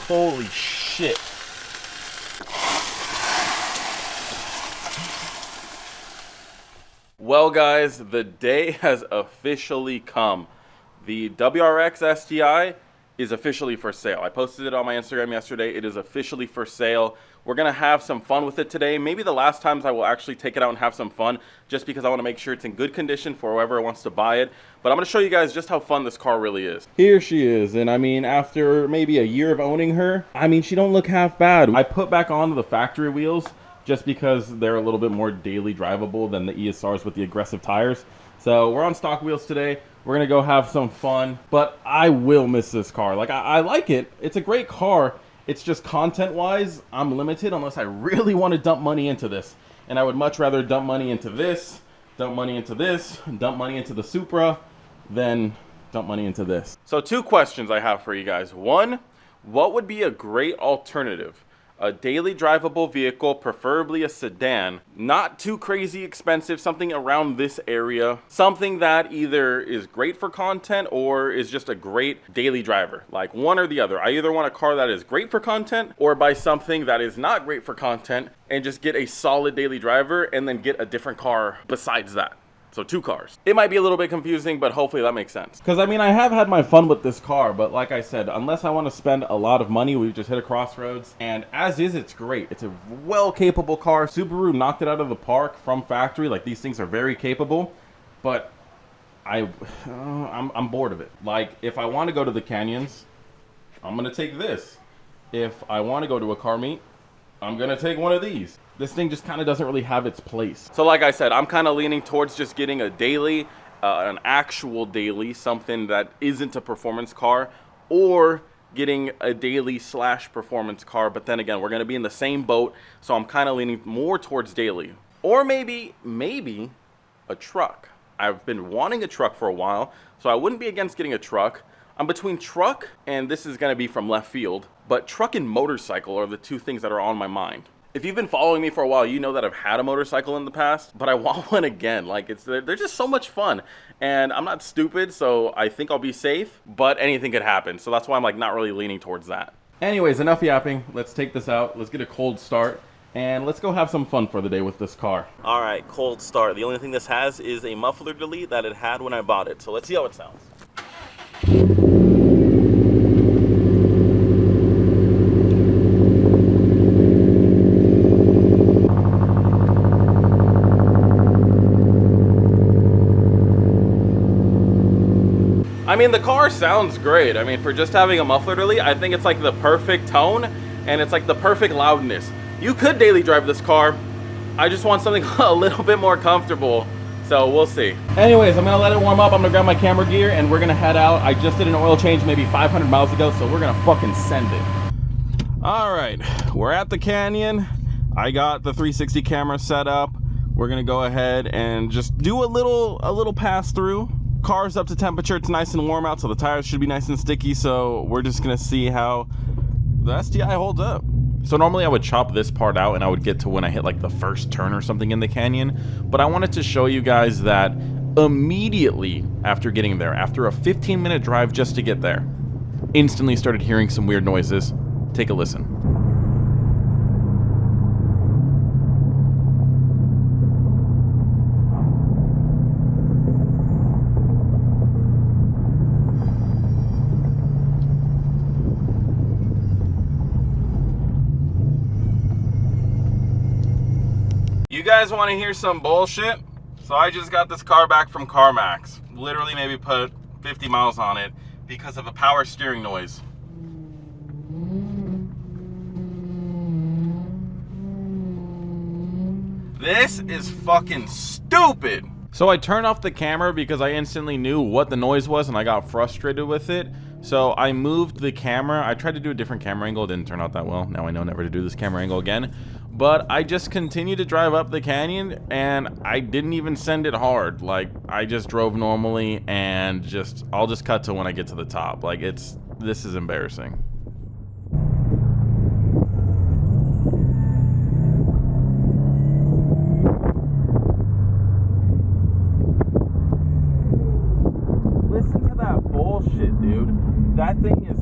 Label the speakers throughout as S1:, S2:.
S1: Holy shit. Well guys, the day has officially come. The WRX STI is officially for sale. I posted it on my Instagram yesterday. It is officially for sale. We're gonna have some fun with it today. Maybe the last times I will actually take it out and have some fun, just because I wanna make sure it's in good condition for whoever wants to buy it. But I'm gonna show you guys just how fun this car really is. Here she is, and I mean, after maybe a year of owning her, I mean, she don't look half bad. I put back on the factory wheels just because they're a little bit more daily drivable than the ESRs with the aggressive tires. So we're on stock wheels today. We're gonna go have some fun, but I will miss this car. Like, I like it. It's a great car. It's just content-wise, I'm limited unless I really want to dump money into this. And I would much rather dump money into this, dump money into this, dump money into the Supra, than dump money into this. So 2 questions I have for you guys. 1, what would be a great alternative? A daily drivable vehicle, preferably a sedan, not too crazy expensive, something around this area, something that either is great for content or is just a great daily driver, like one or the other. I either want a car that is great for content or buy something that is not great for content and just get a solid daily driver and then get a different car besides that. So 2 cars. It might be a little bit confusing, but hopefully that makes sense. Because I mean, I have had my fun with this car, but like I said, unless I want to spend a lot of money, we've just hit a crossroads. And as is, it's great. It's a well-capable car. Subaru knocked it out of the park from factory. Like, these things are very capable, but I'm bored of it. Like, if I want to go to the canyons, I'm going to take this. If I want to go to a car meet, I'm going to take one of these. This thing just kind of doesn't really have its place. So like I said, I'm kind of leaning towards just getting a daily, an actual daily, something that isn't a performance car, or getting a daily / performance car. But then again, we're going to be in the same boat, so I'm kind of leaning more towards daily. Or maybe a truck. I've been wanting a truck for a while, so I wouldn't be against getting a truck. I'm between truck, and this is going to be from left field, but truck and motorcycle are the 2 things that are on my mind. If you've been following me for a while, you know that I've had a motorcycle in the past, but I want one again. Like, they're just so much fun, and I'm not stupid, so I think I'll be safe, but anything could happen. So that's why I'm like not really leaning towards that. Anyways, enough yapping. Let's take this out. Let's get a cold start, and let's go have some fun for the day with this car. All right, cold start. The only thing this has is a muffler delete that it had when I bought it. So let's see how it sounds. I mean, the car sounds great. I mean, for just having a muffler delete, I think it's like the perfect tone, and it's like the perfect loudness. You could daily drive this car. I just want something a little bit more comfortable, so we'll see. Anyways, I'm gonna let it warm up. I'm gonna grab my camera gear, and we're gonna head out. I just did an oil change maybe 500 miles ago, so we're gonna fucking send it. All right, we're at the canyon. I got the 360 camera set up. We're gonna go ahead and just do a little pass through. Car's up to temperature. It's nice and warm out, so the tires should be nice and sticky. So we're just gonna see how the STI holds up. So normally I would chop this part out and I would get to when I hit like the first turn or something in the canyon, but I wanted to show you guys that immediately after getting there, after a 15-minute drive just to get there, instantly started hearing some weird noises. Take a listen. You guys want to hear some bullshit? So I just got this car back from CarMax. Literally maybe put 50 miles on it because of a power steering noise. This is fucking stupid. So I turned off the camera because I instantly knew what the noise was and I got frustrated with it. So I moved the camera. I tried to do a different camera angle. It didn't turn out that well. Now I know never to do this camera angle again. But I just continued to drive up the canyon and I didn't even send it hard. Like, I just drove normally and I'll just cut to when I get to the top. Like, this is embarrassing. Listen to that bullshit, dude. That thing is...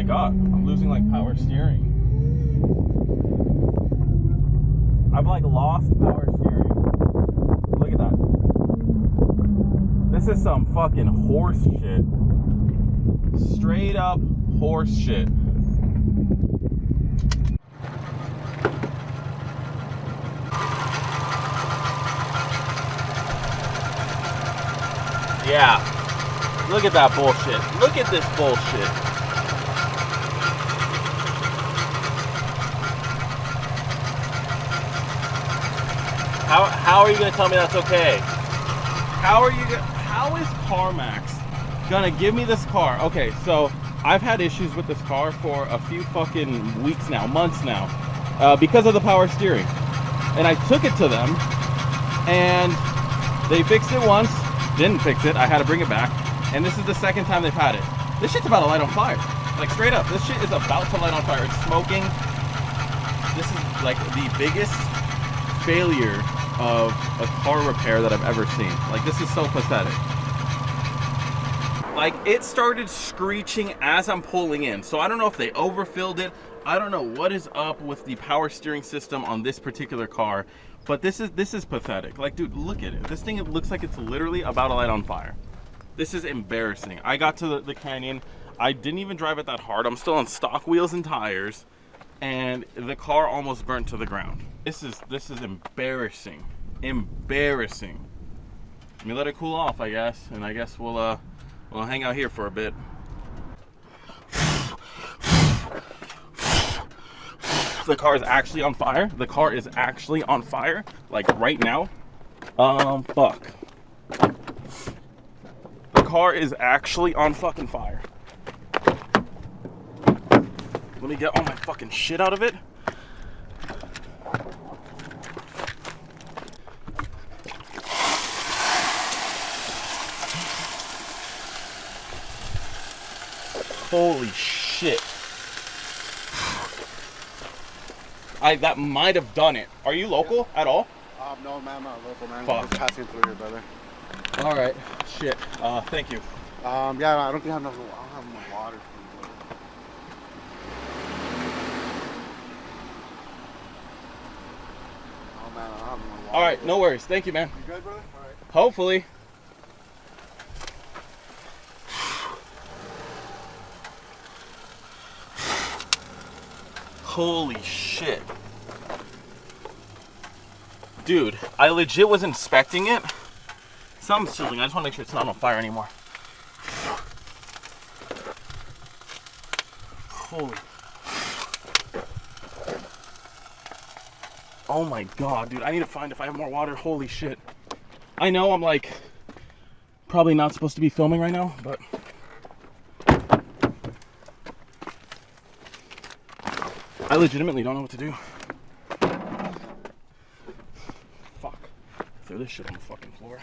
S1: my god, I'm losing like power steering. I've like lost power steering. Look at that. This is some fucking horse shit. Straight up horse shit. Yeah. Look at that bullshit. Look at this bullshit. How are you gonna tell me that's okay? How is CarMax gonna give me this car? Okay, so I've had issues with this car for a few fucking weeks now, months now, because of the power steering. And I took it to them, and they fixed it once, didn't fix it, I had to bring it back, and this is the second time they've had it. This shit's about to light on fire. Like, straight up, this shit is about to light on fire. It's smoking. This is like the biggest failure of a car repair that I've ever seen. Like, this is so pathetic. Like, it started screeching as I'm pulling in. So I don't know if they overfilled it. I don't know what is up with the power steering system on this particular car, but this is pathetic. Like, dude, look at it. This thing, it looks like it's literally about to light on fire. This is embarrassing. I got to the canyon. I didn't even drive it that hard. I'm still on stock wheels and tires, and the car almost burnt to the ground. This is embarrassing. Embarrassing. Let me let it cool off, I guess, and I guess we'll hang out here for a bit. The car is actually on fire. The car is actually on fire, like right now. Fuck. The car is actually on fucking fire. Let me get all my fucking shit out of it. Holy shit. That might have done it. Are you local at all?
S2: No, man, I'm not local, man.
S1: Fuck.
S2: I'm just passing through here, brother.
S1: All right. Shit. Thank you.
S2: Yeah, I don't think I have enough. I don't have enough water for you, brother. Oh, man, I don't have enough water.
S1: All right. No worries. Thank you, man.
S2: You good, brother? All right.
S1: Hopefully. Holy shit. Dude, I legit was inspecting it. Something's sizzling. I just want to make sure it's not on fire anymore. Holy. Oh my god, dude. I need to find if I have more water. Holy shit. I know I'm like probably not supposed to be filming right now, but I legitimately don't know what to do. Fuck. Throw this shit on the fucking floor.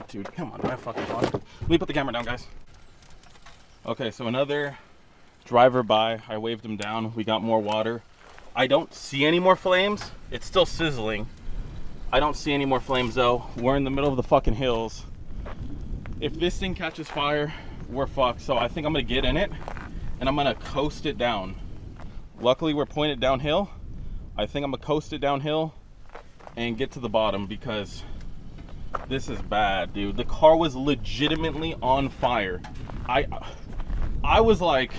S1: Dude, come on, do I have fucking fun? Let me put the camera down, guys. Okay, so another driver by. I waved him down. We got more water. I don't see any more flames. It's still sizzling. I don't see any more flames though. We're in the middle of the fucking hills. If this thing catches fire, we're fucked. So I think I'm gonna get in it and I'm gonna coast it down. Luckily we're pointed downhill. I think I'm gonna coast it downhill and get to the bottom because this is bad, dude. The car was legitimately on fire. I was like,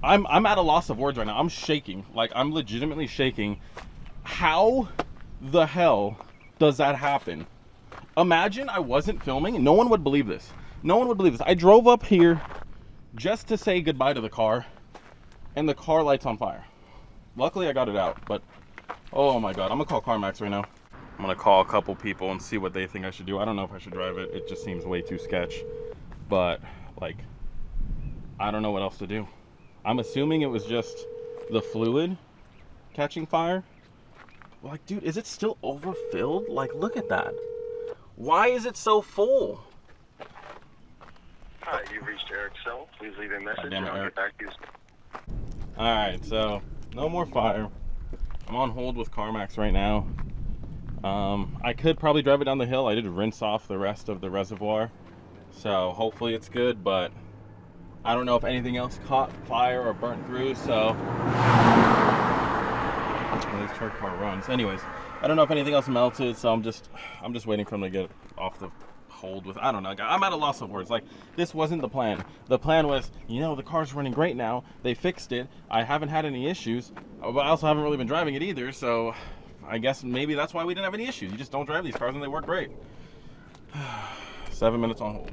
S1: I'm at a loss of words right now. I'm shaking. Like, I'm legitimately shaking. How the hell does that happen? Imagine I wasn't filming. No one would believe this. No one would believe this. I drove up here just to say goodbye to the car, and the car lights on fire. Luckily, I got it out, but oh my god. I'm gonna call CarMax right now. I'm gonna call a couple people and see what they think I should do. I don't know if I should drive it. It just seems way too sketch. But, like, I don't know what else to do. I'm assuming it was just the fluid catching fire. Like, dude, is it still overfilled? Like, look at that. Why is it so full?
S3: Hi, you've reached Eric's cell. Please leave a message and I'll get back to you.
S1: Alright, so no more fire. I'm on hold with CarMax right now. I could probably drive it down the hill. I did rinse off the rest of the reservoir, so hopefully it's good, but I don't know if anything else caught fire or burnt through, so this truck car runs. Anyways, I don't know if anything else melted, so I'm just waiting for them to get off the hold with, I don't know, I'm at a loss of words. Like, this wasn't the plan. The plan was, you know, the car's running great now. They fixed it. I haven't had any issues, but I also haven't really been driving it either, so I guess maybe that's why we didn't have any issues. You just don't drive these cars and they work great. 7 minutes on hold.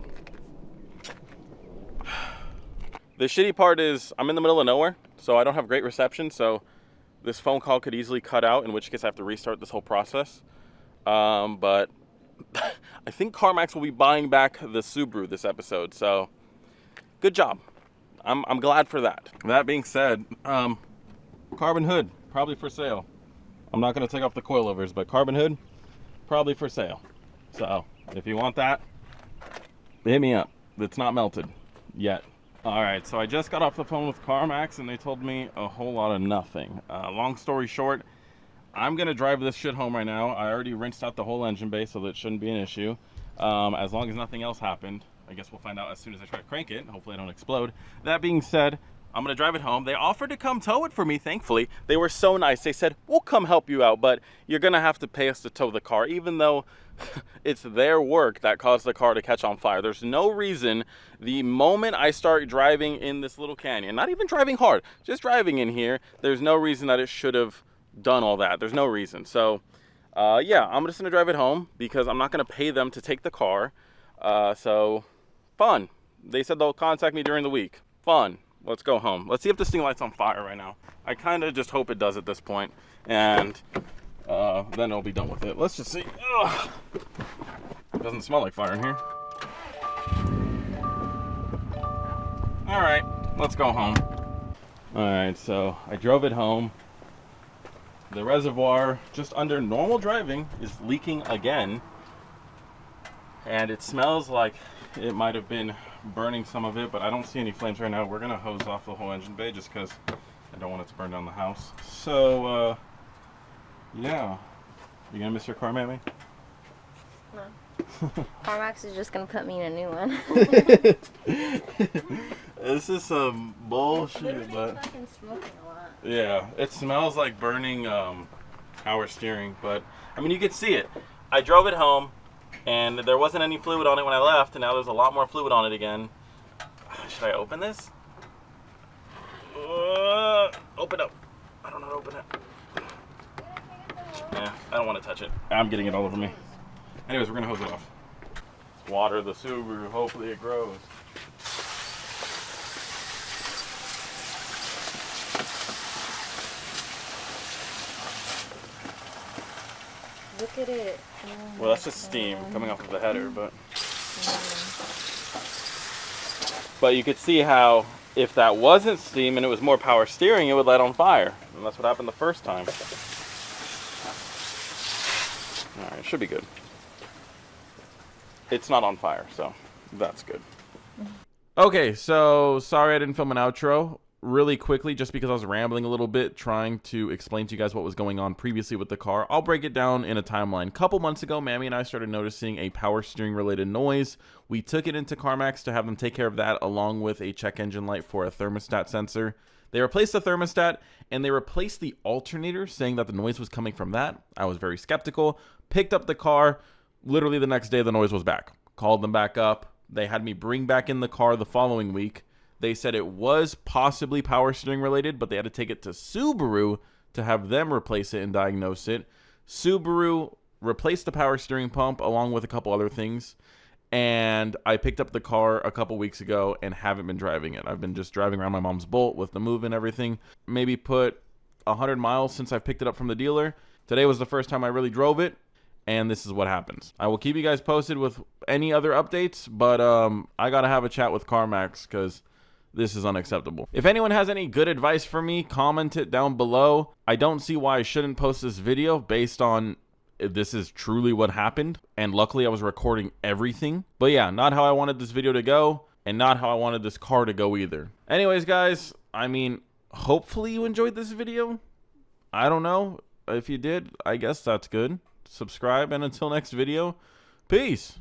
S1: The shitty part is I'm in the middle of nowhere, so I don't have great reception, so this phone call could easily cut out, in which case I have to restart this whole process. But I think CarMax will be buying back the Subaru this episode, so good job. I'm glad for that. That being said, carbon hood, probably for sale. I'm not going to take off the coilovers, but carbon hood, probably for sale. So if you want that, hit me up. It's not melted yet. All right, so I just got off the phone with CarMax, and they told me a whole lot of nothing. Long story short, I'm going to drive this shit home right now. I already rinsed out the whole engine bay, so that shouldn't be an issue. As long as nothing else happened. I guess we'll find out as soon as I try to crank it. Hopefully I don't explode. That being said, I'm going to drive it home. They offered to come tow it for me, thankfully. They were so nice. They said, we'll come help you out, but you're going to have to pay us to tow the car, even though it's their work that caused the car to catch on fire. There's no reason the moment I start driving in this little canyon, not even driving hard, just driving in here, there's no reason that it should have done all that. There's no reason. So, yeah, I'm just going to drive it home because I'm not going to pay them to take the car. So, fun. They said they'll contact me during the week. Fun. Let's go home. Let's see if this thing lights on fire right now. I kind of just hope it does at this point, and then I'll be done with it. Let's just see. Ugh. It doesn't smell like fire in here. All right, let's go home. All right, so I drove it home. The reservoir, just under normal driving, is leaking again, and it smells like it might have been burning some of it, but I don't see any flames right now. We're gonna hose off the whole engine bay just because I don't want it to burn down the house. So yeah, you gonna miss your car, Mammy?
S4: No. CarMax is just gonna put me in a new one.
S1: This is some bullshit, but
S4: fucking smoking a lot.
S1: yeah, it smells like burning power steering. But I mean, you could see it. I drove it home, and there wasn't any fluid on it when I left, and now there's a lot more fluid on it again. Should I open this? Open up. I don't know how to open it. Yeah, I don't want to touch it. I'm getting it all over me. Anyways, we're gonna hose it off. Let's water the Subaru. Hopefully it grows.
S4: Look at it. Oh,
S1: Well, that's just steam coming off of the header, but you could see how if that wasn't steam and it was more power steering, it would light on fire, and that's what happened the first time. All right, it should be good. It's not on fire, so that's good. Okay, so sorry I didn't film an outro. Really quickly, just because I was rambling a little bit trying to explain to you guys what was going on previously with the car, I'll break it down in a timeline. A couple months ago, Mammy and I started noticing a power steering related noise. We took it into CarMax to have them take care of that, along with a check engine light for a thermostat sensor. They replaced the thermostat, and they replaced the alternator, saying that the noise was coming from that. I was very skeptical. Picked up the car. Literally the next day, the noise was back. Called them back up. They had me bring back in the car the following week. They said it was possibly power steering related, but they had to take it to Subaru to have them replace it and diagnose it. Subaru replaced the power steering pump along with a couple other things. And I picked up the car a couple weeks ago and haven't been driving it. I've been just driving around my mom's Bolt with the move and everything. Maybe put 100 miles since I picked it up from the dealer. Today was the first time I really drove it. And this is what happens. I will keep you guys posted with any other updates, but I got to have a chat with CarMax because this is unacceptable. If anyone has any good advice for me, comment it down below. I don't see why I shouldn't post this video based on if this is truly what happened. And luckily I was recording everything. But yeah, not how I wanted this video to go and not how I wanted this car to go either. Anyways, guys, I mean, hopefully you enjoyed this video. I don't know. If you did, I guess that's good. Subscribe, and until next video, peace.